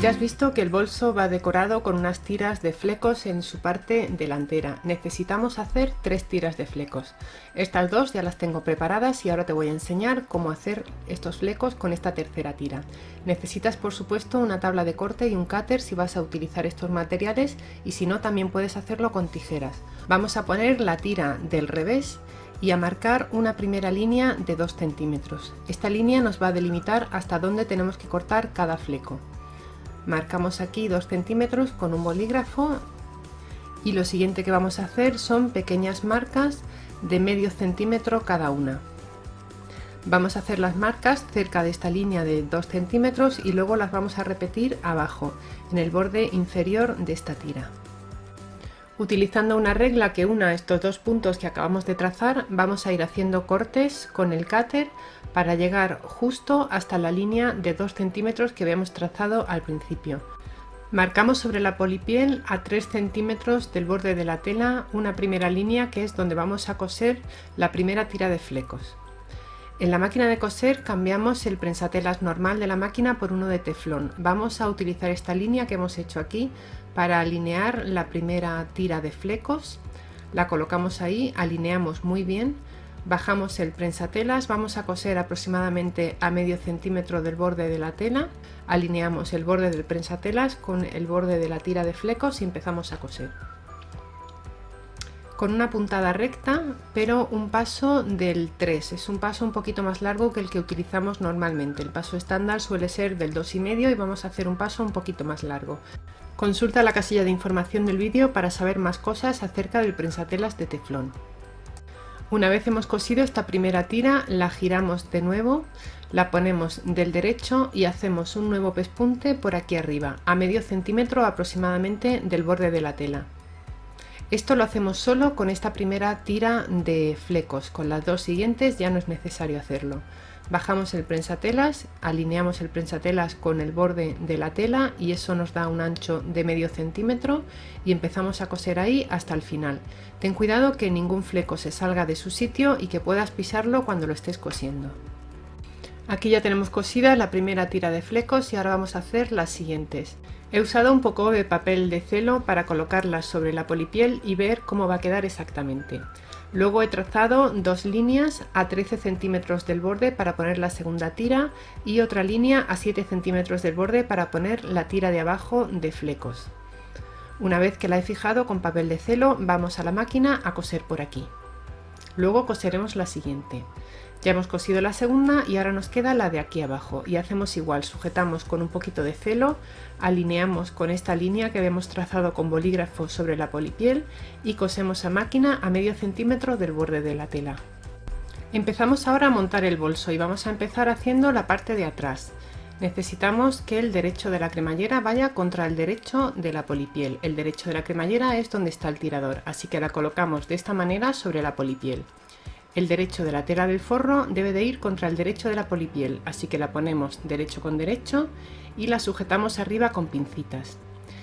Ya has visto que el bolso va decorado con unas tiras de flecos en su parte delantera. Necesitamos hacer 3 tiras de flecos. Estas 2 ya las tengo preparadas y ahora te voy a enseñar cómo hacer estos flecos con esta tercera tira. Necesitas por supuesto una tabla de corte y un cúter si vas a utilizar estos materiales, y si no también puedes hacerlo con tijeras. Vamos a poner la tira del revés y a marcar una primera línea de 2 centímetros. Esta línea nos va a delimitar hasta dónde tenemos que cortar cada fleco. Marcamos aquí 2 centímetros con un bolígrafo y lo siguiente que vamos a hacer son pequeñas marcas de medio centímetro cada una. Vamos a hacer las marcas cerca de esta línea de 2 centímetros y luego las vamos a repetir abajo, en el borde inferior de esta tira. Utilizando una regla que una estos 2 puntos que acabamos de trazar, vamos a ir haciendo cortes con el cúter para llegar justo hasta la línea de 2 centímetros que habíamos trazado al principio. Marcamos sobre la polipiel a 3 centímetros del borde de la tela una primera línea que es donde vamos a coser la primera tira de flecos. En la máquina de coser cambiamos el prensatelas normal de la máquina por uno de teflón. Vamos a utilizar esta línea que hemos hecho aquí para alinear la primera tira de flecos. La colocamos ahí, alineamos muy bien, bajamos el prensatelas, vamos a coser aproximadamente a medio centímetro del borde de la tela, alineamos el borde del prensatelas con el borde de la tira de flecos y empezamos a coser. Con una puntada recta, pero un paso del 3, es un paso un poquito más largo que el que utilizamos normalmente. El paso estándar suele ser del 2,5 y vamos a hacer un paso un poquito más largo. Consulta la casilla de información del vídeo para saber más cosas acerca del prensatelas de teflón. Una vez hemos cosido esta primera tira, la giramos de nuevo, la ponemos del derecho y hacemos un nuevo pespunte por aquí arriba, a medio centímetro aproximadamente del borde de la tela. Esto lo hacemos solo con esta primera tira de flecos, con las 2 siguientes ya no es necesario hacerlo. Bajamos el prensatelas, alineamos el prensatelas con el borde de la tela y eso nos da un ancho de medio centímetro y empezamos a coser ahí hasta el final. Ten cuidado que ningún fleco se salga de su sitio y que puedas pisarlo cuando lo estés cosiendo. Aquí ya tenemos cosida la primera tira de flecos y ahora vamos a hacer las siguientes. He usado un poco de papel de celo para colocarlas sobre la polipiel y ver cómo va a quedar exactamente. Luego he trazado 2 líneas a 13 centímetros del borde para poner la segunda tira y otra línea a 7 centímetros del borde para poner la tira de abajo de flecos. Una vez que la he fijado con papel de celo, vamos a la máquina a coser por aquí. Luego coseremos la siguiente. Ya hemos cosido la segunda y ahora nos queda la de aquí abajo y hacemos igual, sujetamos con un poquito de celo, alineamos con esta línea que habíamos trazado con bolígrafo sobre la polipiel y cosemos a máquina a medio centímetro del borde de la tela. Empezamos ahora a montar el bolso y vamos a empezar haciendo la parte de atrás. Necesitamos que el derecho de la cremallera vaya contra el derecho de la polipiel. El derecho de la cremallera es donde está el tirador, así que la colocamos de esta manera sobre la polipiel. El derecho de la tela del forro debe de ir contra el derecho de la polipiel, así que la ponemos derecho con derecho y la sujetamos arriba con pincitas.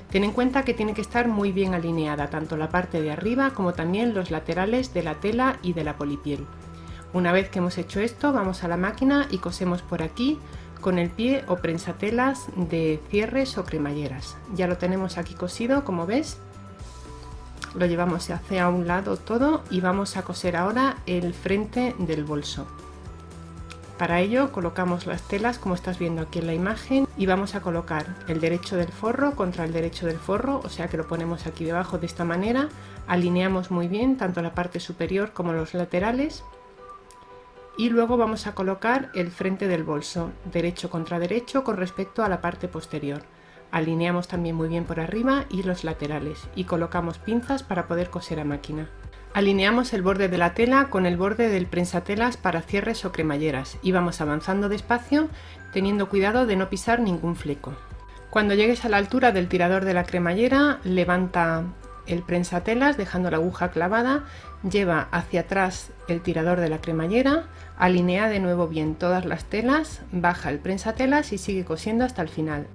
Ten en cuenta que tiene que estar muy bien alineada, tanto la parte de arriba como también los laterales de la tela y de la polipiel. Una vez que hemos hecho esto, vamos a la máquina y cosemos por aquí con el pie o prensatelas de cierres o cremalleras. Ya lo tenemos aquí cosido, como ves. Lo llevamos hacia un lado todo y vamos a coser ahora el frente del bolso. Para ello colocamos las telas como estás viendo aquí en la imagen y vamos a colocar el derecho del forro contra el derecho del forro, o sea que lo ponemos aquí debajo de esta manera, alineamos muy bien tanto la parte superior como los laterales y luego vamos a colocar el frente del bolso, derecho contra derecho con respecto a la parte posterior. Alineamos también muy bien por arriba y los laterales y colocamos pinzas para poder coser a máquina. Alineamos el borde de la tela con el borde del prensatelas para cierres o cremalleras y vamos avanzando despacio teniendo cuidado de no pisar ningún fleco. Cuando llegues a la altura del tirador de la cremallera, levanta el prensatelas dejando la aguja clavada, lleva hacia atrás el tirador de la cremallera, alinea de nuevo bien todas las telas, baja el prensatelas y sigue cosiendo hasta el final.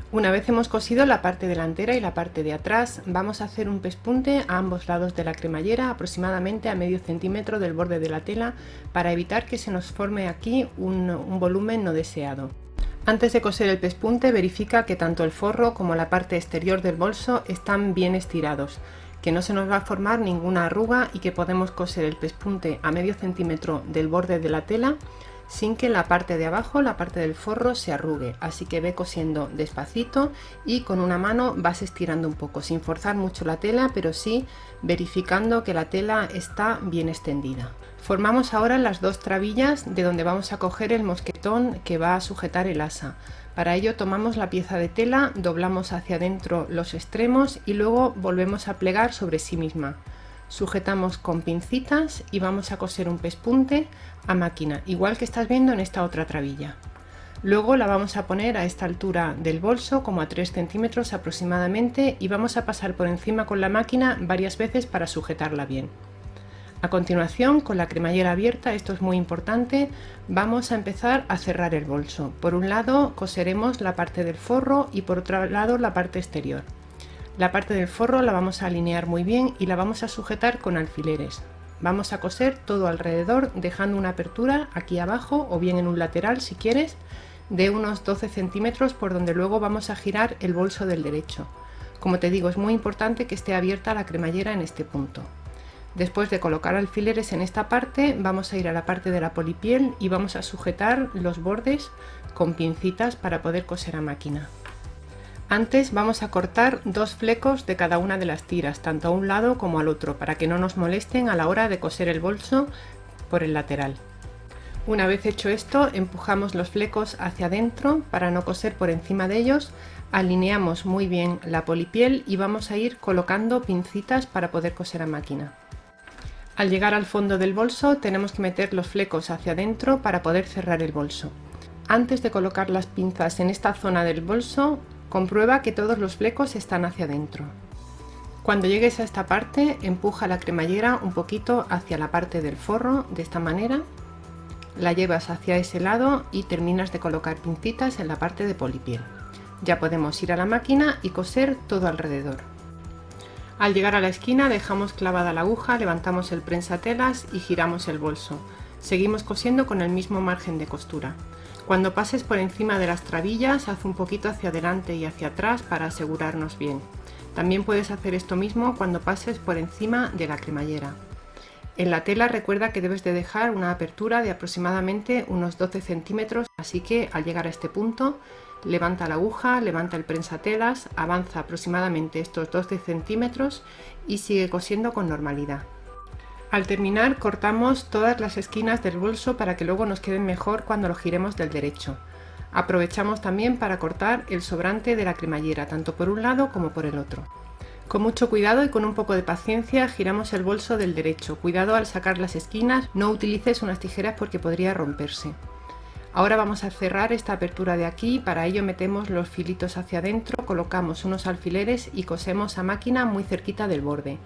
Una vez hemos cosido la parte delantera y la parte de atrás, vamos a hacer un pespunte a ambos lados de la cremallera, aproximadamente a medio centímetro del borde de la tela, para evitar que se nos forme aquí un volumen no deseado. Antes de coser el pespunte, verifica que tanto el forro como la parte exterior del bolso están bien estirados, que no se nos va a formar ninguna arruga y que podemos coser el pespunte a medio centímetro del borde de la tela sin que la parte de abajo, la parte del forro, se arrugue. Así que ve cosiendo despacito y con una mano vas estirando un poco, sin forzar mucho la tela, pero sí verificando que la tela está bien extendida. Formamos ahora las dos trabillas de donde vamos a coger el mosquetón que va a sujetar el asa. Para ello tomamos la pieza de tela, doblamos hacia adentro los extremos y luego volvemos a plegar sobre sí misma. Sujetamos con pincitas y vamos a coser un pespunte a máquina, igual que estás viendo en esta otra trabilla. Luego la vamos a poner a esta altura del bolso, como a 3 centímetros aproximadamente, y vamos a pasar por encima con la máquina varias veces para sujetarla bien. A continuación, con la cremallera abierta, esto es muy importante, vamos a empezar a cerrar el bolso. Por un lado coseremos la parte del forro y por otro lado la parte exterior. La parte del forro la vamos a alinear muy bien y la vamos a sujetar con alfileres. Vamos a coser todo alrededor dejando una apertura aquí abajo o bien en un lateral si quieres de unos 12 centímetros por donde luego vamos a girar el bolso del derecho. Como te digo, es muy importante que esté abierta la cremallera en este punto. Después de colocar alfileres en esta parte, vamos a ir a la parte de la polipiel y vamos a sujetar los bordes con pincitas para poder coser a máquina. Antes vamos a cortar dos flecos de cada una de las tiras, tanto a un lado como al otro, para que no nos molesten a la hora de coser el bolso por el lateral. Una vez hecho esto, empujamos los flecos hacia adentro para no coser por encima de ellos, alineamos muy bien la polipiel y vamos a ir colocando pincitas para poder coser a máquina. Al llegar al fondo del bolso tenemos que meter los flecos hacia adentro para poder cerrar el bolso. Antes de colocar las pinzas en esta zona del bolso, comprueba que todos los flecos están hacia adentro. Cuando llegues a esta parte, empuja la cremallera un poquito hacia la parte del forro, de esta manera. La llevas hacia ese lado y terminas de colocar pincitas en la parte de polipiel. Ya podemos ir a la máquina y coser todo alrededor. Al llegar a la esquina dejamos clavada la aguja, levantamos el prensatelas y giramos el bolso. Seguimos cosiendo con el mismo margen de costura. Cuando pases por encima de las trabillas, haz un poquito hacia adelante y hacia atrás para asegurarnos bien. También puedes hacer esto mismo cuando pases por encima de la cremallera. En la tela recuerda que debes de dejar una apertura de aproximadamente unos 12 centímetros, así que al llegar a este punto, levanta la aguja, levanta el prensatelas, avanza aproximadamente estos 12 centímetros y sigue cosiendo con normalidad. Al terminar cortamos todas las esquinas del bolso para que luego nos queden mejor cuando lo giremos del derecho. Aprovechamos también para cortar el sobrante de la cremallera, tanto por un lado como por el otro. Con mucho cuidado y con un poco de paciencia giramos el bolso del derecho. Cuidado al sacar las esquinas, no utilices unas tijeras porque podría romperse. Ahora vamos a cerrar esta apertura de aquí, para ello metemos los filitos hacia adentro, colocamos unos alfileres y cosemos a máquina muy cerquita del borde.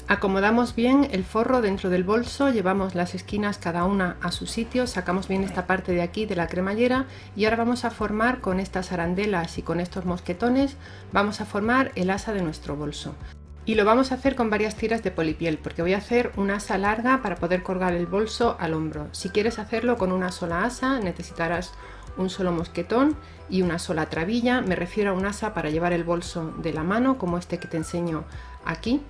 Acomodamos bien el forro dentro del bolso, llevamos las esquinas cada una a su sitio, sacamos bien esta parte de aquí de la cremallera y ahora vamos a formar con estas arandelas y con estos mosquetones, vamos a formar el asa de nuestro bolso. Y lo vamos a hacer con varias tiras de polipiel porque voy a hacer una asa larga para poder colgar el bolso al hombro. Si quieres hacerlo con una sola asa necesitarás un solo mosquetón y una sola trabilla, me refiero a un asa para llevar el bolso de la mano como este que te enseño aquí.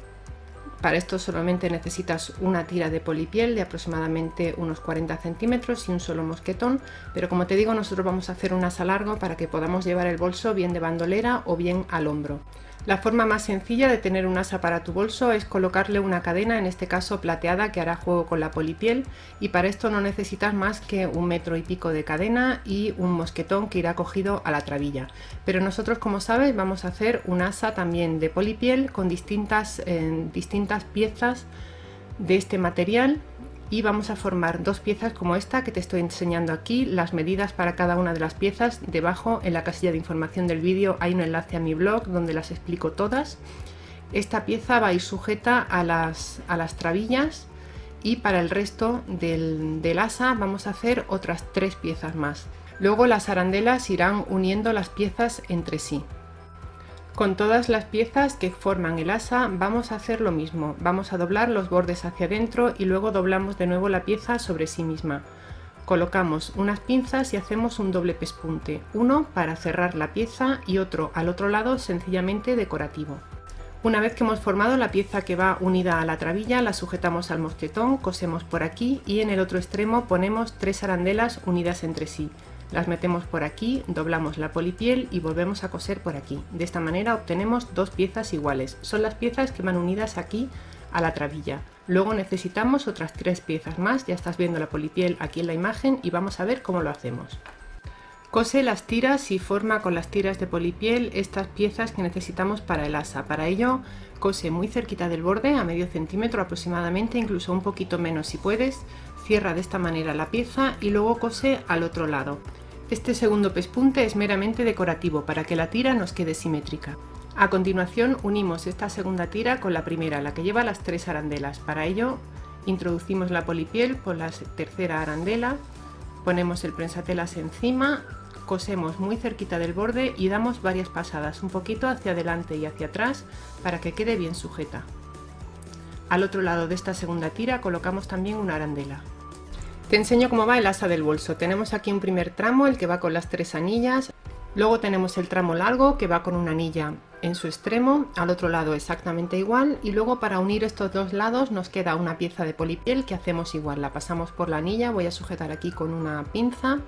Para esto solamente necesitas una tira de polipiel de aproximadamente unos 40 centímetros y un solo mosquetón, pero como te digo nosotros vamos a hacer un asa largo para que podamos llevar el bolso bien de bandolera o bien al hombro. La forma más sencilla de tener un asa para tu bolso es colocarle una cadena, en este caso plateada, que hará juego con la polipiel, y para esto no necesitas más que 1,5 metros de cadena y un mosquetón que irá cogido a la trabilla. Pero nosotros, como sabes, vamos a hacer un asa también de polipiel con distintas piezas de este material y vamos a formar dos piezas como esta que te estoy enseñando aquí. Las medidas para cada una de las piezas debajo en la casilla de información del vídeo hay un enlace a mi blog donde las explico todas. Esta pieza va a ir sujeta a las trabillas y para el resto del asa vamos a hacer otras 3 piezas más. Luego las arandelas irán uniendo las piezas entre sí. Con todas las piezas que forman el asa vamos a hacer lo mismo, vamos a doblar los bordes hacia adentro y luego doblamos de nuevo la pieza sobre sí misma. colocamos unas pinzas y hacemos un doble pespunte, uno para cerrar la pieza y otro al otro lado sencillamente decorativo. Una vez que hemos formado la pieza que va unida a la trabilla, la sujetamos al mosquetón, cosemos por aquí y en el otro extremo ponemos 3 arandelas unidas entre sí. Las metemos por aquí, doblamos la polipiel y volvemos a coser por aquí. De esta manera obtenemos 2 piezas iguales. Son las piezas que van unidas aquí a la trabilla. Luego necesitamos otras 3 piezas más, ya estás viendo la polipiel aquí en la imagen y vamos a ver cómo lo hacemos. Cose las tiras y forma con las tiras de polipiel estas piezas que necesitamos para el asa. Para ello cose muy cerquita del borde, a medio centímetro aproximadamente, incluso un poquito menos si puedes. Cierra de esta manera la pieza y luego cose al otro lado. Este segundo pespunte es meramente decorativo para que la tira nos quede simétrica. A continuación unimos esta segunda tira con la primera, la que lleva las 3 arandelas. Para ello introducimos la polipiel por la tercera arandela, ponemos el prensatelas encima, cosemos muy cerquita del borde y damos varias pasadas, un poquito hacia adelante y hacia atrás para que quede bien sujeta. Al otro lado de esta segunda tira colocamos también una arandela. Te enseño cómo va el asa del bolso. Tenemos aquí un primer tramo, el que va con las 3 anillas. Luego tenemos el tramo largo que va con una anilla en su extremo, al otro lado exactamente igual, y luego para unir estos dos lados nos queda una pieza de polipiel que hacemos igual, la pasamos por la anilla, voy a sujetar aquí con una pinza,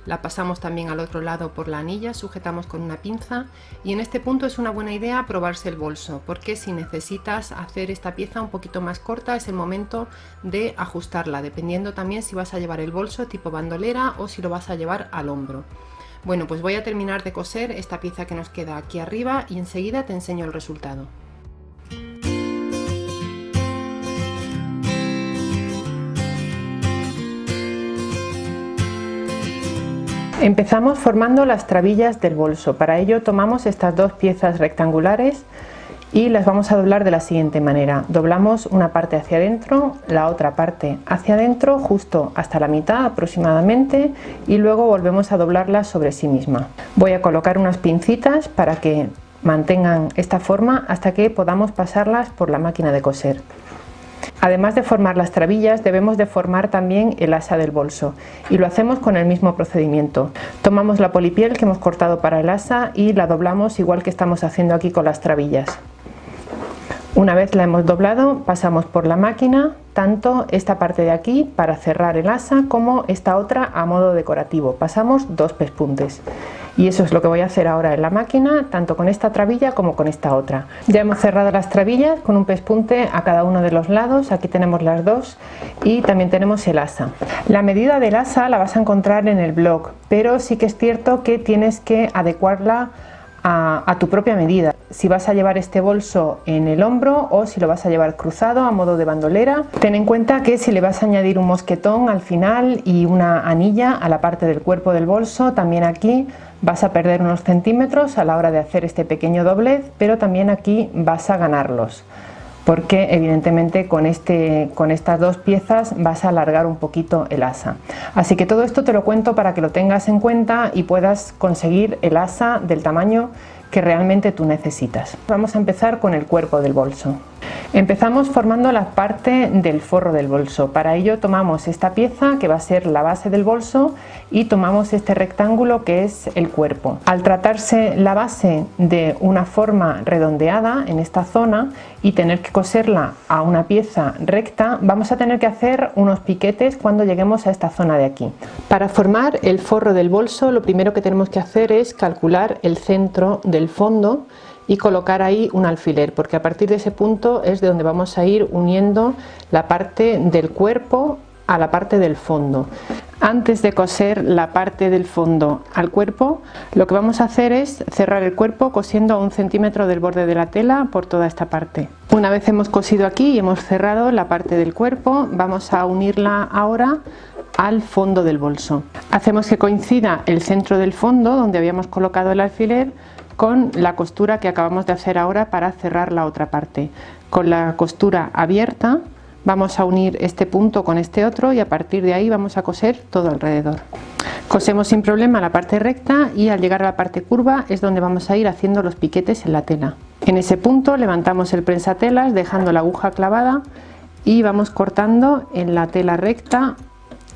la pasamos también al otro lado por la anilla, sujetamos con una pinza y en este punto es una buena idea probarse el bolso, porque si necesitas hacer esta pieza un poquito más corta es el momento de ajustarla, dependiendo también si vas a llevar el bolso tipo bandolera o si lo vas a llevar al hombro. Bueno, pues voy a terminar de coser esta pieza que nos queda aquí arriba y enseguida te enseño el resultado. Empezamos formando las trabillas del bolso. Para ello tomamos estas 2 piezas rectangulares y las vamos a doblar de la siguiente manera. Doblamos una parte hacia adentro, la otra parte hacia adentro, justo hasta la mitad aproximadamente, y luego volvemos a doblarla sobre sí misma. Voy a colocar unas pincitas para que mantengan esta forma hasta que podamos pasarlas por la máquina de coser. Además de formar las trabillas, debemos de formar también el asa del bolso y lo hacemos con el mismo procedimiento. Tomamos la polipiel que hemos cortado para el asa y la doblamos igual que estamos haciendo aquí con las trabillas. Una vez la hemos doblado, pasamos por la máquina, tanto esta parte de aquí para cerrar el asa como esta otra a modo decorativo. Pasamos 2 pespuntes. Y eso es lo que voy a hacer ahora en la máquina, tanto con esta trabilla como con esta otra. Ya hemos cerrado las trabillas con un pespunte a cada uno de los lados, aquí tenemos las 2 y también tenemos el asa. La medida del asa la vas a encontrar en el blog, pero sí que es cierto que tienes que adecuarla a tu propia medida. Si vas a llevar este bolso en el hombro o si lo vas a llevar cruzado a modo de bandolera, ten en cuenta que si le vas a añadir un mosquetón al final y una anilla a la parte del cuerpo del bolso, también aquí vas a perder unos centímetros a la hora de hacer este pequeño doblez, pero también aquí vas a ganarlos, porque evidentemente con estas 2 piezas vas a alargar un poquito el asa. Así que todo esto te lo cuento para que lo tengas en cuenta y puedas conseguir el asa del tamaño que realmente tú necesitas. Vamos a empezar con el cuerpo del bolso. Empezamos formando la parte del forro del bolso. Para ello tomamos esta pieza que va a ser la base del bolso y tomamos este rectángulo que es el cuerpo. Al tratarse la base de una forma redondeada en esta zona y tener que coserla a una pieza recta, vamos a tener que hacer unos piquetes cuando lleguemos a esta zona de aquí. Para formar el forro del bolso, lo primero que tenemos que hacer es calcular el centro del fondo y colocar ahí un alfiler, porque a partir de ese punto es de donde vamos a ir uniendo la parte del cuerpo a la parte del fondo. Antes de coser la parte del fondo al cuerpo, lo que vamos a hacer es cerrar el cuerpo cosiendo a 1 centímetro del borde de la tela por toda esta parte. Una vez hemos cosido aquí y hemos cerrado la parte del cuerpo, vamos a unirla ahora al fondo del bolso. Hacemos que coincida el centro del fondo donde habíamos colocado el alfiler con la costura que acabamos de hacer ahora para cerrar la otra parte. Con la costura abierta vamos a unir este punto con este otro y a partir de ahí vamos a coser todo alrededor. Cosemos sin problema la parte recta y al llegar a la parte curva es donde vamos a ir haciendo los piquetes en la tela. En ese punto levantamos el prensatelas dejando la aguja clavada y vamos cortando en la tela recta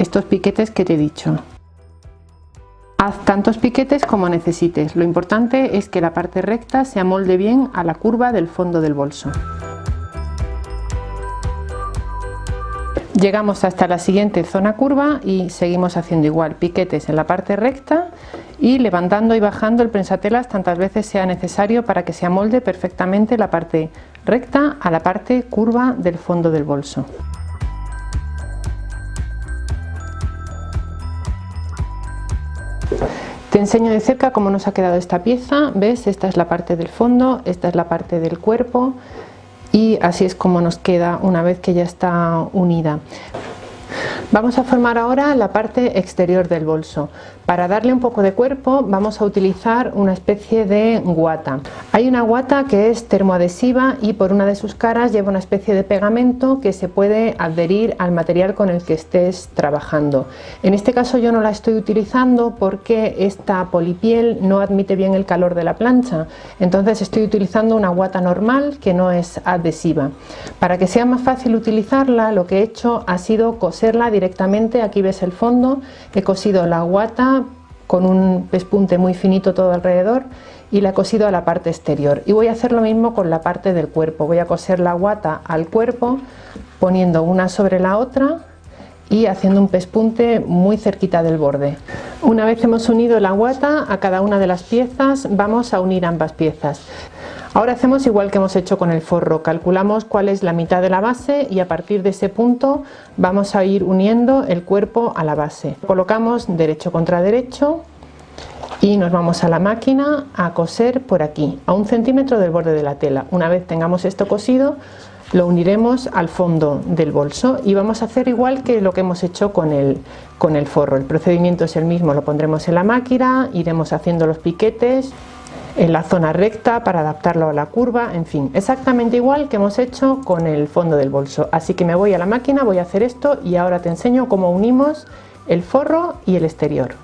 estos piquetes que te he dicho. Haz tantos piquetes como necesites, lo importante es que la parte recta se amolde bien a la curva del fondo del bolso. Llegamos hasta la siguiente zona curva y seguimos haciendo igual, piquetes en la parte recta y levantando y bajando el prensatelas tantas veces sea necesario para que se amolde perfectamente la parte recta a la parte curva del fondo del bolso. Te enseño de cerca cómo nos ha quedado esta pieza. ¿Ves? Esta es la parte del fondo, esta es la parte del cuerpo y así es como nos queda una vez que ya está unida. Vamos a formar ahora la parte exterior del bolso. Para darle un poco de cuerpo vamos a utilizar una especie de guata. Hay una guata que es termoadhesiva y por una de sus caras lleva una especie de pegamento que se puede adherir al material con el que estés trabajando. En este caso yo no la estoy utilizando porque esta polipiel no admite bien el calor de la plancha, entonces estoy utilizando una guata normal que no es adhesiva. Para que sea más fácil utilizarla, lo que he hecho ha sido coserla directamente. Aquí ves el fondo, he cosido la guata con un pespunte muy finito todo alrededor y la he cosido a la parte exterior, y voy a hacer lo mismo con la parte del cuerpo. Voy a coser la guata al cuerpo poniendo una sobre la otra y haciendo un pespunte muy cerquita del borde. Una vez hemos unido la guata a cada una de las piezas, vamos a unir ambas piezas. Ahora hacemos igual que hemos hecho con el forro, calculamos cuál es la mitad de la base y a partir de ese punto vamos a ir uniendo el cuerpo a la base. Colocamos derecho contra derecho y nos vamos a la máquina a coser por aquí, a 1 centímetro del borde de la tela. Una vez tengamos esto cosido, lo uniremos al fondo del bolso y vamos a hacer igual que lo que hemos hecho con el forro. El procedimiento es el mismo, lo pondremos en la máquina, iremos haciendo los piquetes en la zona recta para adaptarlo a la curva, en fin, exactamente igual que hemos hecho con el fondo del bolso. Así que me voy a la máquina, voy a hacer esto y ahora te enseño cómo unimos el forro y el exterior.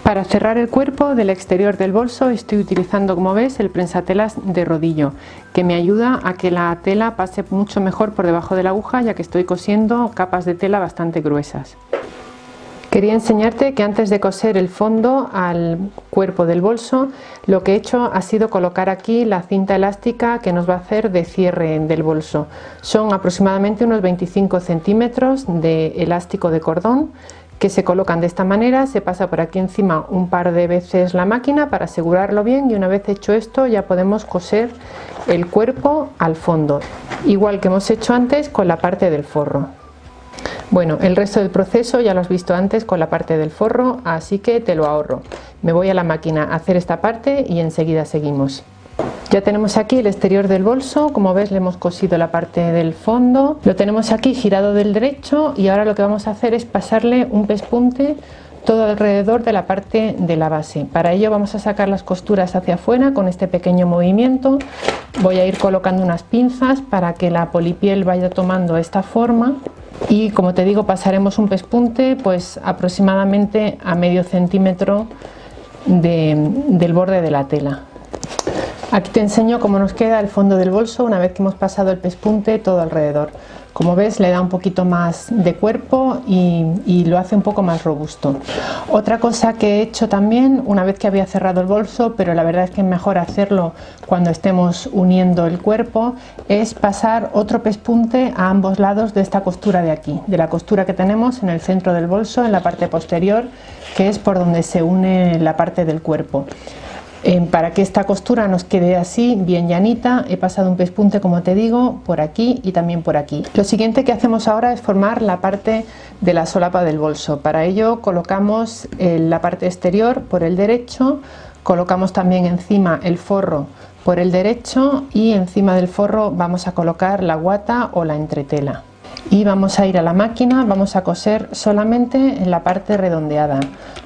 Para cerrar el cuerpo del exterior del bolso estoy utilizando, como ves, el prensatelas de rodillo, que me ayuda a que la tela pase mucho mejor por debajo de la aguja, ya que estoy cosiendo capas de tela bastante gruesas. Quería enseñarte que antes de coser el fondo al cuerpo del bolso, lo que he hecho ha sido colocar aquí la cinta elástica que nos va a hacer de cierre del bolso. Son aproximadamente unos 25 centímetros de elástico de cordón que se colocan de esta manera, se pasa por aquí encima un par de veces la máquina para asegurarlo bien y una vez hecho esto ya podemos coser el cuerpo al fondo, igual que hemos hecho antes con la parte del forro. Bueno, el resto del proceso ya lo has visto antes con la parte del forro, así que te lo ahorro. Me voy a la máquina a hacer esta parte y enseguida seguimos. Ya tenemos aquí el exterior del bolso, como ves le hemos cosido la parte del fondo, lo tenemos aquí girado del derecho y ahora lo que vamos a hacer es pasarle un pespunte todo alrededor de la parte de la base. Para ello vamos a sacar las costuras hacia afuera con este pequeño movimiento. Voy a ir colocando unas pinzas para que la polipiel vaya tomando esta forma y, como te digo, pasaremos un pespunte pues aproximadamente a medio centímetro del borde de la tela. Aquí te enseño cómo nos queda el fondo del bolso una vez que hemos pasado el pespunte todo alrededor. Como ves le da un poquito más de cuerpo y lo hace un poco más robusto. Otra cosa que he hecho también una vez que había cerrado el bolso, pero la verdad es que es mejor hacerlo cuando estemos uniendo el cuerpo, es pasar otro pespunte a ambos lados de esta costura de aquí, de la costura que tenemos en el centro del bolso, en la parte posterior, que es por donde se une la parte del cuerpo. Para que esta costura nos quede así, bien llanita, he pasado un pespunte, como te digo, por aquí y también por aquí. Lo siguiente que hacemos ahora es formar la parte de la solapa del bolso. Para ello colocamos la parte exterior por el derecho, colocamos también encima el forro por el derecho y encima del forro vamos a colocar la guata o la entretela. Y vamos a ir a la máquina, vamos a coser solamente en la parte redondeada,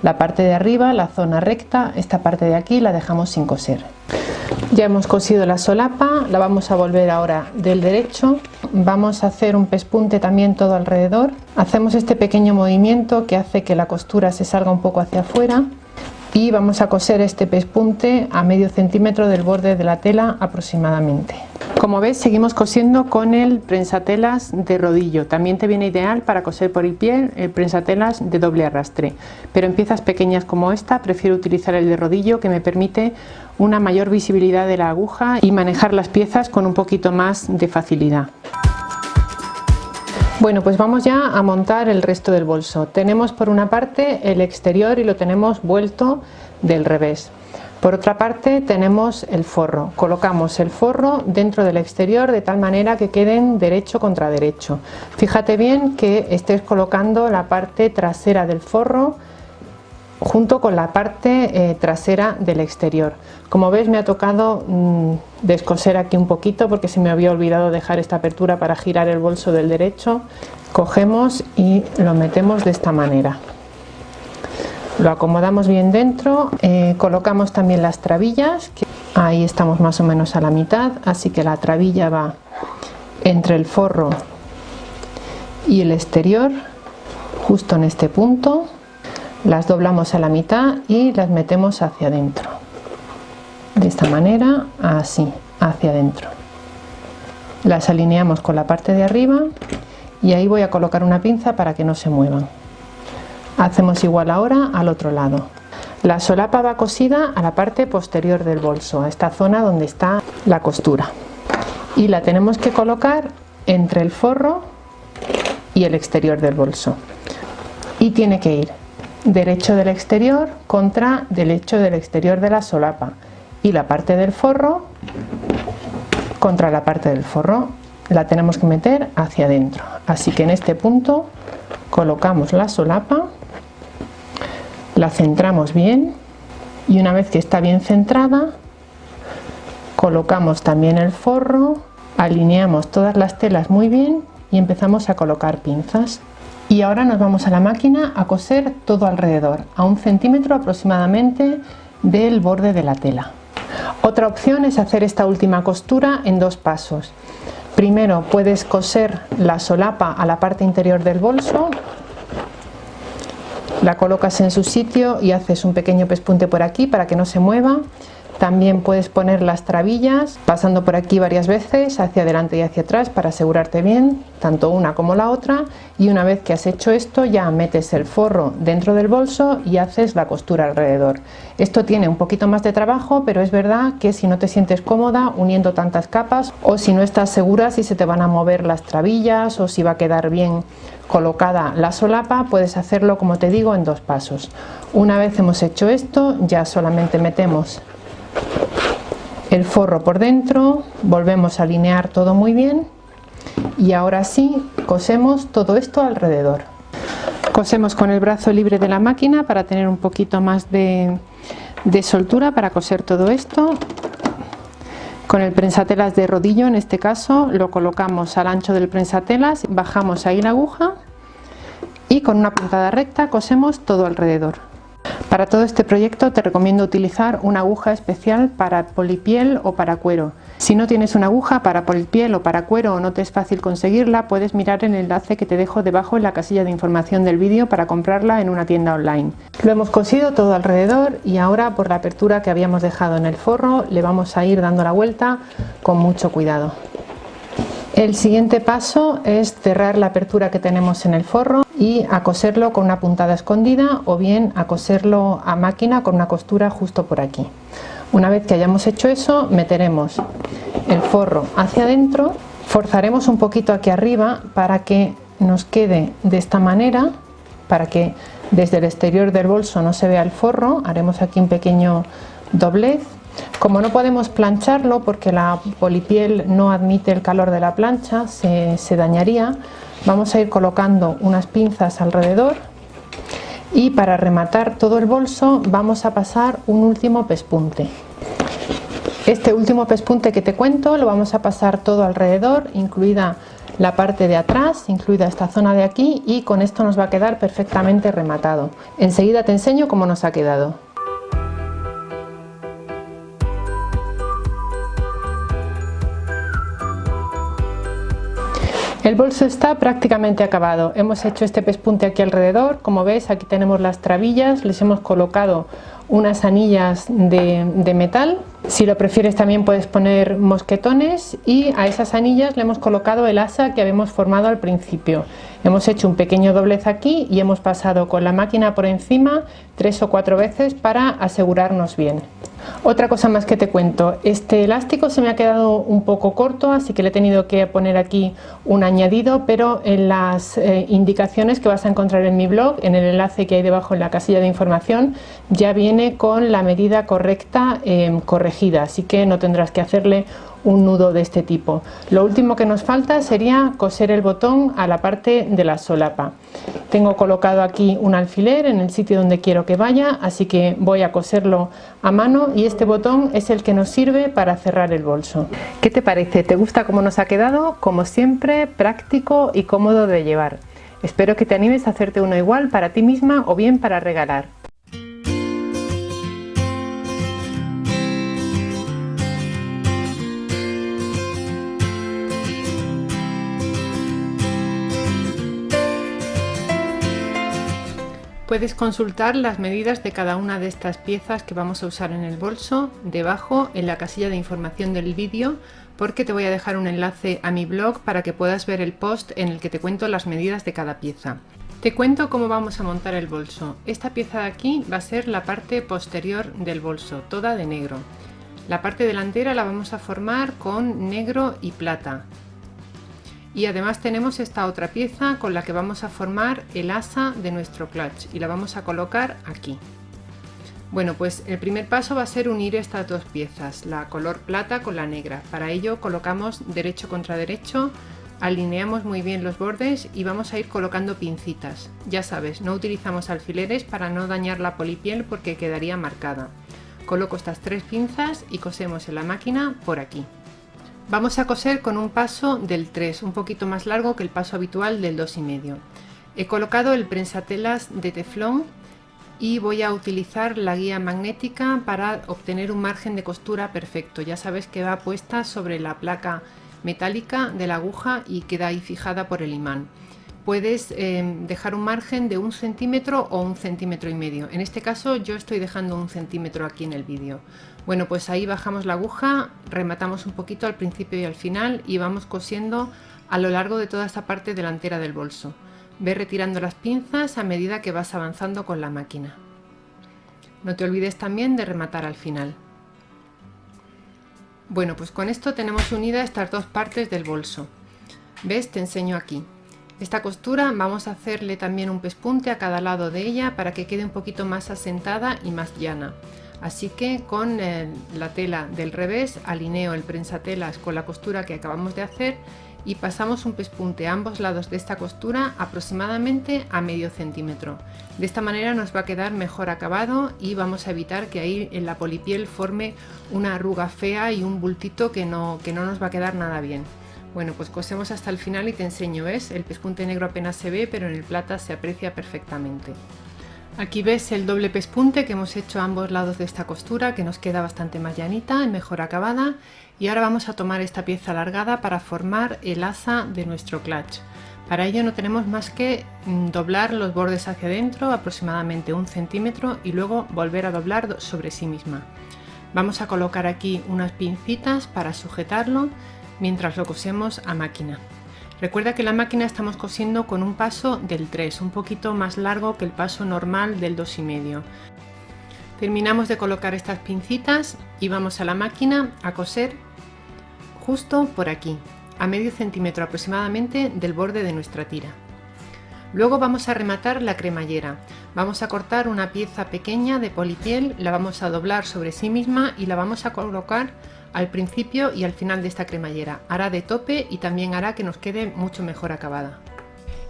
la parte de arriba, la zona recta, esta parte de aquí la dejamos sin coser. Ya hemos cosido la solapa, la vamos a volver ahora del derecho, vamos a hacer un pespunte también todo alrededor, hacemos este pequeño movimiento que hace que la costura se salga un poco hacia afuera y vamos a coser este pespunte a medio centímetro del borde de la tela aproximadamente. Como ves, seguimos cosiendo con el prensatelas de rodillo. También te viene ideal para coser por el pie el prensatelas de doble arrastre, pero en piezas pequeñas como esta prefiero utilizar el de rodillo, que me permite una mayor visibilidad de la aguja y manejar las piezas con un poquito más de facilidad. Bueno, pues vamos ya a montar el resto del bolso. Tenemos por una parte el exterior y lo tenemos vuelto del revés. Por otra parte tenemos el forro. Colocamos el forro dentro del exterior de tal manera que queden derecho contra derecho. Fíjate bien que estés colocando la parte trasera del forro junto con la parte trasera del exterior. Como ves, me ha tocado descoser aquí un poquito porque se me había olvidado dejar esta apertura para girar el bolso del derecho. Cogemos y lo metemos de esta manera. Lo acomodamos bien dentro, colocamos también las trabillas, que ahí estamos más o menos a la mitad, así que la trabilla va entre el forro y el exterior, justo en este punto. Las doblamos a la mitad y las metemos hacia adentro, de esta manera, así, hacia adentro. Las alineamos con la parte de arriba y ahí voy a colocar una pinza para que no se muevan. Hacemos igual ahora al otro lado. La solapa va cosida a la parte posterior del bolso, a esta zona donde está la costura, y la tenemos que colocar entre el forro y el exterior del bolso, y tiene que ir derecho del exterior contra derecho del exterior de la solapa, y la parte del forro contra la parte del forro. La tenemos que meter hacia adentro, así que en este punto colocamos la solapa, la centramos bien y una vez que está bien centrada colocamos también el forro, alineamos todas las telas muy bien y empezamos a colocar pinzas. Y ahora nos vamos a la máquina a coser todo alrededor, a 1 centímetro aproximadamente del borde de la tela. Otra opción es hacer esta última costura en 2 pasos. Primero puedes coser la solapa a la parte interior del bolso, la colocas en su sitio y haces un pequeño pespunte por aquí para que no se mueva. También puedes poner las trabillas pasando por aquí varias veces hacia adelante y hacia atrás para asegurarte bien, tanto una como la otra, y una vez que has hecho esto ya metes el forro dentro del bolso y haces la costura alrededor. Esto tiene un poquito más de trabajo, pero es verdad que si no te sientes cómoda uniendo tantas capas, o si no estás segura si se te van a mover las trabillas o si va a quedar bien colocada la solapa, puedes hacerlo, como te digo, en 2 pasos. Una vez hemos hecho esto, ya solamente metemos el forro por dentro, volvemos a alinear todo muy bien y ahora sí cosemos todo esto alrededor. Cosemos con el brazo libre de la máquina para tener un poquito más de soltura para coser todo esto. Con el prensatelas de rodillo, en este caso, lo colocamos al ancho del prensatelas, bajamos ahí la aguja y con una puntada recta cosemos todo alrededor. Para todo este proyecto te recomiendo utilizar una aguja especial para polipiel o para cuero. Si no tienes una aguja para polipiel o para cuero o no te es fácil conseguirla, puedes mirar el enlace que te dejo debajo en la casilla de información del vídeo para comprarla en una tienda online. Lo hemos cosido todo alrededor y ahora, por la apertura que habíamos dejado en el forro, le vamos a ir dando la vuelta con mucho cuidado. El siguiente paso es cerrar la apertura que tenemos en el forro y a coserlo con una puntada escondida o bien a coserlo a máquina con una costura justo por aquí. Una vez que hayamos hecho eso, meteremos el forro hacia adentro, forzaremos un poquito aquí arriba para que nos quede de esta manera, para que desde el exterior del bolso no se vea el forro. Haremos aquí un pequeño doblez. Como no podemos plancharlo porque la polipiel no admite el calor de la plancha, se dañaría, vamos a ir colocando unas pinzas alrededor y para rematar todo el bolso vamos a pasar un último pespunte. Este último pespunte que te cuento lo vamos a pasar todo alrededor, incluida la parte de atrás, incluida esta zona de aquí, y con esto nos va a quedar perfectamente rematado. Enseguida te enseño cómo nos ha quedado. El bolso está prácticamente acabado. Hemos hecho este pespunte aquí alrededor. Como ves, aquí tenemos las trabillas, les hemos colocado unas anillas de metal. Si lo prefieres también puedes poner mosquetones, y a esas anillas le hemos colocado el asa que habíamos formado al principio. Hemos hecho un pequeño doblez aquí y hemos pasado con la máquina por encima 3 o 4 veces para asegurarnos bien. Otra cosa más que te cuento, este elástico se me ha quedado un poco corto, así que le he tenido que poner aquí un añadido, pero en las indicaciones que vas a encontrar en mi blog, en el enlace que hay debajo en la casilla de información, ya viene con la medida correcta corregida, así que no tendrás que hacerle un nudo de este tipo. Lo último que nos falta sería coser el botón a la parte de la solapa. Tengo colocado aquí un alfiler en el sitio donde quiero que vaya, así que voy a coserlo a mano, y este botón es el que nos sirve para cerrar el bolso. ¿Qué te parece? ¿Te gusta cómo nos ha quedado? Como siempre, práctico y cómodo de llevar. Espero que te animes a hacerte uno igual para ti misma o bien para regalar. Puedes consultar las medidas de cada una de estas piezas que vamos a usar en el bolso debajo en la casilla de información del vídeo, porque te voy a dejar un enlace a mi blog para que puedas ver el post en el que te cuento las medidas de cada pieza. Te cuento cómo vamos a montar el bolso. Esta pieza de aquí va a ser la parte posterior del bolso, toda de negro. La parte delantera la vamos a formar con negro y plata. Y además tenemos esta otra pieza con la que vamos a formar el asa de nuestro clutch, y la vamos a colocar aquí. Bueno, pues el primer paso va a ser unir estas dos piezas, la color plata con la negra. Para ello colocamos derecho contra derecho, alineamos muy bien los bordes y vamos a ir colocando pincitas. Ya sabes, no utilizamos alfileres para no dañar la polipiel porque quedaría marcada. Coloco estas 3 pinzas y cosemos en la máquina por aquí. Vamos a coser con un paso del 3, un poquito más largo que el paso habitual del 2,5. He colocado el prensatelas de teflón y voy a utilizar la guía magnética para obtener un margen de costura perfecto. Ya sabes que va puesta sobre la placa metálica de la aguja y queda ahí fijada por el imán. Puedes dejar un margen de 1 centímetro o 1,5 centímetros. En este caso yo estoy dejando 1 centímetro aquí en el vídeo. Bueno, pues ahí bajamos la aguja, rematamos un poquito al principio y al final y vamos cosiendo a lo largo de toda esta parte delantera del bolso. Ve retirando las pinzas a medida que vas avanzando con la máquina. No te olvides también de rematar al final. Bueno, pues con esto tenemos unidas estas dos partes del bolso. ¿Ves? Te enseño aquí. Esta costura vamos a hacerle también un pespunte a cada lado de ella para que quede un poquito más asentada y más llana. Así que con la tela del revés alineo el prensatelas con la costura que acabamos de hacer y pasamos un pespunte a ambos lados de esta costura aproximadamente a medio centímetro. De esta manera nos va a quedar mejor acabado y vamos a evitar que ahí en la polipiel forme una arruga fea y un bultito que no nos va a quedar nada bien. Bueno, pues cosemos hasta el final y te enseño. ¿Ves? El pespunte negro apenas se ve, pero en el plata se aprecia perfectamente. Aquí ves el doble pespunte que hemos hecho a ambos lados de esta costura, que nos queda bastante más llanita y mejor acabada. Y ahora vamos a tomar esta pieza alargada para formar el asa de nuestro clutch. Para ello no tenemos más que doblar los bordes hacia adentro aproximadamente 1 centímetro y luego volver a doblar sobre sí misma. Vamos a colocar aquí unas pincitas para sujetarlo mientras lo cosemos a máquina. Recuerda que la máquina estamos cosiendo con un paso del 3, un poquito más largo que el paso normal del 2,5. Terminamos de colocar estas pincitas y vamos a la máquina a coser justo por aquí, a medio centímetro aproximadamente del borde de nuestra tira. Luego vamos a rematar la cremallera. Vamos a cortar una pieza pequeña de polipiel, la vamos a doblar sobre sí misma y la vamos a colocar al principio y al final de esta cremallera. Hará de tope y también hará que nos quede mucho mejor acabada.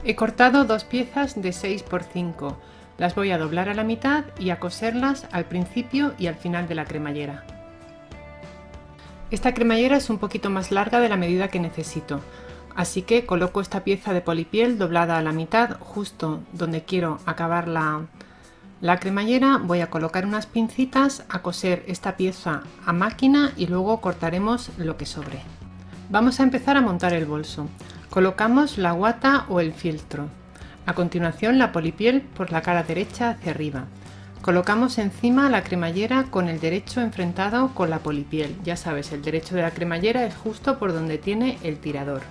He cortado dos piezas de 6 por 5. Las voy a doblar a la mitad y a coserlas al principio y al final de la cremallera. Esta cremallera es un poquito más larga de la medida que necesito, así que coloco esta pieza de polipiel doblada a la mitad justo donde quiero acabar la cremallera. Voy a colocar unas pincitas a coser esta pieza a máquina y luego cortaremos lo que sobre. Vamos a empezar a montar el bolso. Colocamos la guata o el fieltro. A continuación la polipiel por la cara derecha hacia arriba. Colocamos encima la cremallera con el derecho enfrentado con la polipiel. Ya sabes, el derecho de la cremallera es justo por donde tiene el tirador.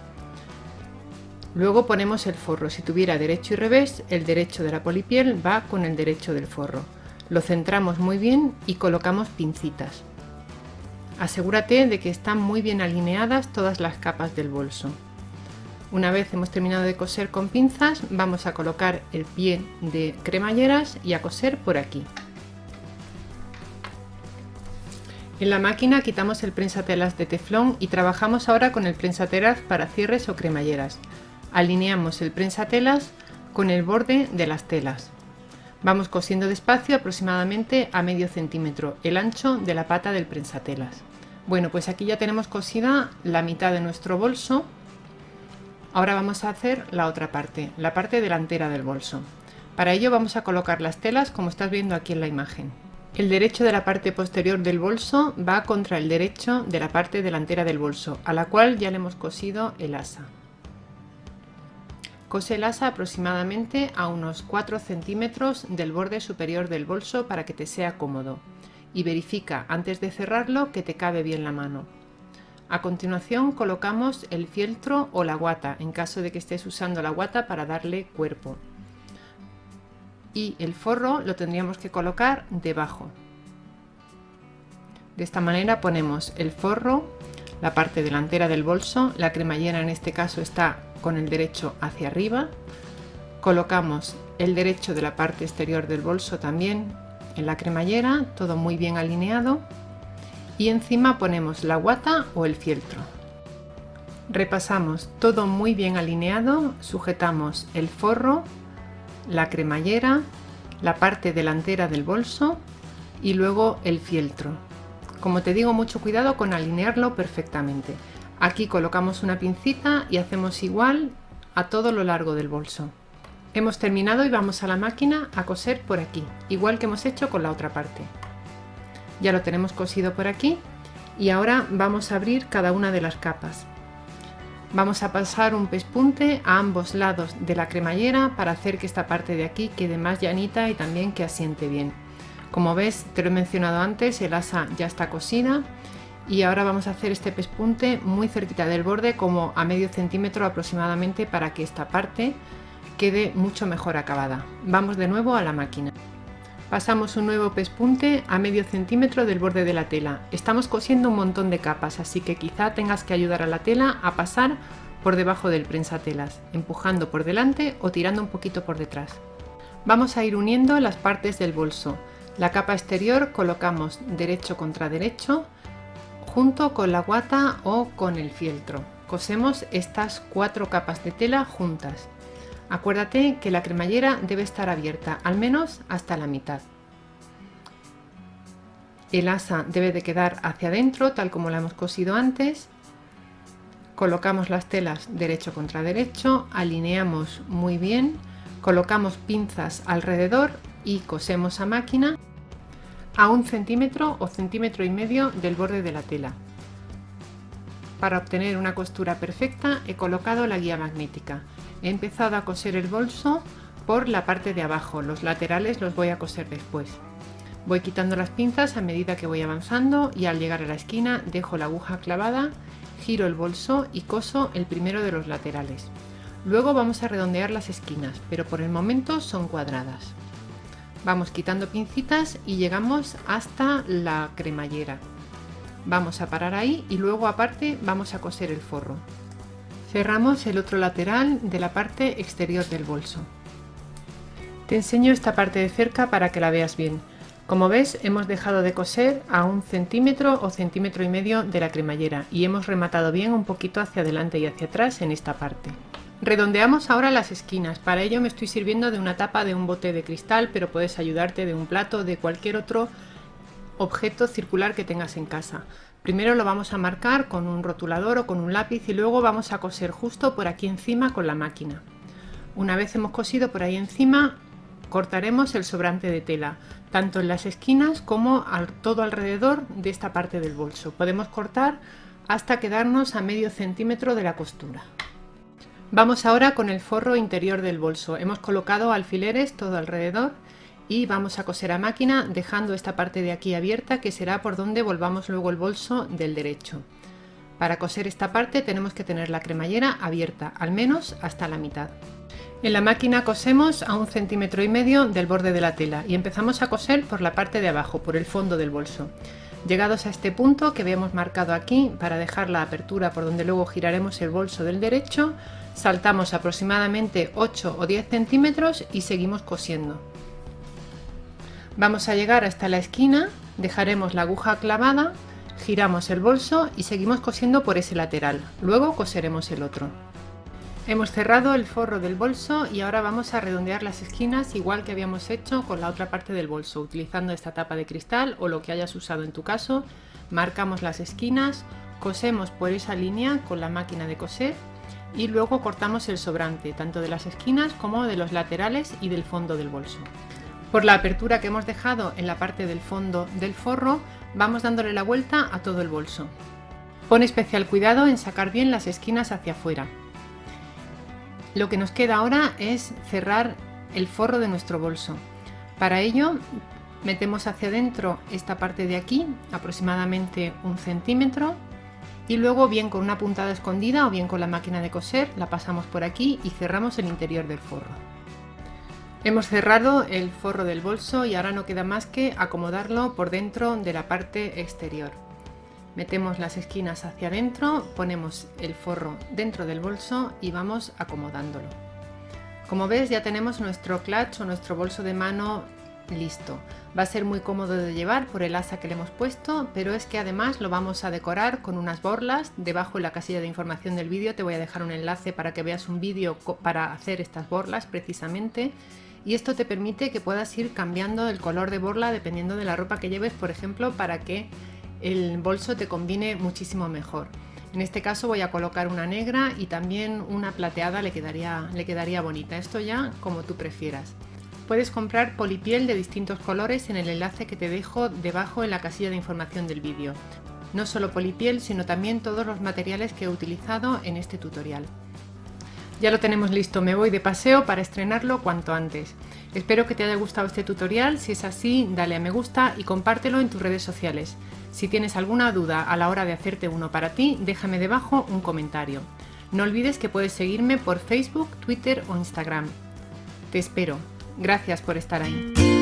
Luego ponemos el forro. Si tuviera derecho y revés, el derecho de la polipiel va con el derecho del forro. Lo centramos muy bien y colocamos pincitas. Asegúrate de que están muy bien alineadas todas las capas del bolso. Una vez hemos terminado de coser con pinzas, vamos a colocar el pie de cremalleras y a coser por aquí. En la máquina quitamos el prensatelas de teflón y trabajamos ahora con el prensatelas para cierres o cremalleras. Alineamos el prensatelas con el borde de las telas. Vamos cosiendo despacio aproximadamente a medio centímetro, el ancho de la pata del prensatelas. Bueno, pues aquí ya tenemos cosida la mitad de nuestro bolso. Ahora vamos a hacer la otra parte, la parte delantera del bolso. Para ello vamos a colocar las telas como estás viendo aquí en la imagen. El derecho de la parte posterior del bolso va contra el derecho de la parte delantera del bolso, a la cual ya le hemos cosido el asa. Cose el asa aproximadamente a unos 4 centímetros del borde superior del bolso para que te sea cómodo. Y verifica antes de cerrarlo que te cabe bien la mano. A continuación colocamos el fieltro o la guata, en caso de que estés usando la guata para darle cuerpo. Y el forro lo tendríamos que colocar debajo. De esta manera ponemos el forro, la parte delantera del bolso, la cremallera en este caso está con el derecho hacia arriba. Colocamos el derecho de la parte exterior del bolso también en la cremallera, todo muy bien alineado. Y encima ponemos la guata o el fieltro. Repasamos todo muy bien alineado, sujetamos el forro, la cremallera, la parte delantera del bolso y luego el fieltro. Como te digo, mucho cuidado con alinearlo perfectamente. Aquí colocamos una pincita y hacemos igual a todo lo largo del bolso. Hemos terminado y vamos a la máquina a coser por aquí, igual que hemos hecho con la otra parte. Ya lo tenemos cosido por aquí y ahora vamos a abrir cada una de las capas. Vamos a pasar un pespunte a ambos lados de la cremallera para hacer que esta parte de aquí quede más llanita y también que asiente bien. Como ves, te lo he mencionado antes, el asa ya está cosida y ahora vamos a hacer este pespunte muy cerquita del borde, como a medio centímetro aproximadamente, para que esta parte quede mucho mejor acabada. Vamos de nuevo a la máquina. Pasamos un nuevo pespunte a medio centímetro del borde de la tela. Estamos cosiendo un montón de capas, así que quizá tengas que ayudar a la tela a pasar por debajo del prensatelas, empujando por delante o tirando un poquito por detrás. Vamos a ir uniendo las partes del bolso. La capa exterior colocamos derecho contra derecho, junto con la guata o con el fieltro. Cosemos estas 4 capas de tela juntas. Acuérdate que la cremallera debe estar abierta, al menos hasta la mitad. El asa debe de quedar hacia adentro, tal como la hemos cosido antes. Colocamos las telas derecho contra derecho, alineamos muy bien, colocamos pinzas alrededor y cosemos a máquina a 1 centímetro o centímetro y medio del borde de la tela. Para obtener una costura perfecta he colocado la guía magnética. He empezado a coser el bolso por la parte de abajo, los laterales los voy a coser después. Voy quitando las pinzas a medida que voy avanzando y al llegar a la esquina dejo la aguja clavada, giro el bolso y coso el primero de los laterales. Luego vamos a redondear las esquinas, pero por el momento son cuadradas. Vamos quitando pincitas y llegamos hasta la cremallera. Vamos a parar ahí y luego aparte vamos a coser el forro. Cerramos el otro lateral de la parte exterior del bolso. Te enseño esta parte de cerca para que la veas bien. Como ves, hemos dejado de coser a 1 centímetro o centímetro y medio de la cremallera y hemos rematado bien un poquito hacia adelante y hacia atrás en esta parte. Redondeamos ahora las esquinas. Para ello me estoy sirviendo de una tapa de un bote de cristal, pero puedes ayudarte de un plato, de cualquier otro objeto circular que tengas en casa. Primero lo vamos a marcar con un rotulador o con un lápiz y luego vamos a coser justo por aquí encima con la máquina. Una vez hemos cosido por ahí encima, cortaremos el sobrante de tela, tanto en las esquinas como todo alrededor de esta parte del bolso. Podemos cortar hasta quedarnos a medio centímetro de la costura. Vamos ahora con el forro interior del bolso. Hemos colocado alfileres todo alrededor y vamos a coser a máquina dejando esta parte de aquí abierta, que será por donde volvamos luego el bolso del derecho. Para coser esta parte tenemos que tener la cremallera abierta, al menos hasta la mitad. En la máquina cosemos a 1,5 cm del borde de la tela y empezamos a coser por la parte de abajo, por el fondo del bolso. Llegados a este punto que habíamos marcado aquí para dejar la apertura por donde luego giraremos el bolso del derecho, saltamos aproximadamente 8 o 10 centímetros y seguimos cosiendo. Vamos a llegar hasta la esquina, dejaremos la aguja clavada, giramos el bolso y seguimos cosiendo por ese lateral. Luego coseremos el otro. Hemos cerrado el forro del bolso y ahora vamos a redondear las esquinas igual que habíamos hecho con la otra parte del bolso, utilizando esta tapa de cristal o lo que hayas usado en tu caso. Marcamos las esquinas, cosemos por esa línea con la máquina de coser y luego cortamos el sobrante, tanto de las esquinas como de los laterales y del fondo del bolso. Por la apertura que hemos dejado en la parte del fondo del forro, vamos dándole la vuelta a todo el bolso. Pon especial cuidado en sacar bien las esquinas hacia afuera. Lo que nos queda ahora es cerrar el forro de nuestro bolso. Para ello, metemos hacia adentro esta parte de aquí, aproximadamente 1 centímetro, y luego bien con una puntada escondida o bien con la máquina de coser la pasamos por aquí y cerramos el interior del forro. Hemos cerrado el forro del bolso y ahora no queda más que acomodarlo por dentro de la parte exterior. Metemos las esquinas hacia adentro, ponemos el forro dentro del bolso y vamos acomodándolo. Como ves, ya tenemos nuestro clutch o nuestro bolso de mano listo. Va a ser muy cómodo de llevar por el asa que le hemos puesto, pero es que además lo vamos a decorar con unas borlas. Debajo en la casilla de información del vídeo te voy a dejar un enlace para que veas un vídeo para hacer estas borlas precisamente. Y esto te permite que puedas ir cambiando el color de borla dependiendo de la ropa que lleves, por ejemplo, para que el bolso te combine muchísimo mejor. En este caso voy a colocar una negra y también una plateada le quedaría bonita. Esto ya como tú prefieras. Puedes comprar polipiel de distintos colores en el enlace que te dejo debajo en la casilla de información del vídeo. No solo polipiel, sino también todos los materiales que he utilizado en este tutorial. Ya lo tenemos listo, me voy de paseo para estrenarlo cuanto antes. Espero que te haya gustado este tutorial. Si es así, dale a me gusta y compártelo en tus redes sociales. Si tienes alguna duda a la hora de hacerte uno para ti, déjame debajo un comentario. No olvides que puedes seguirme por Facebook, Twitter o Instagram. Te espero. Gracias por estar ahí.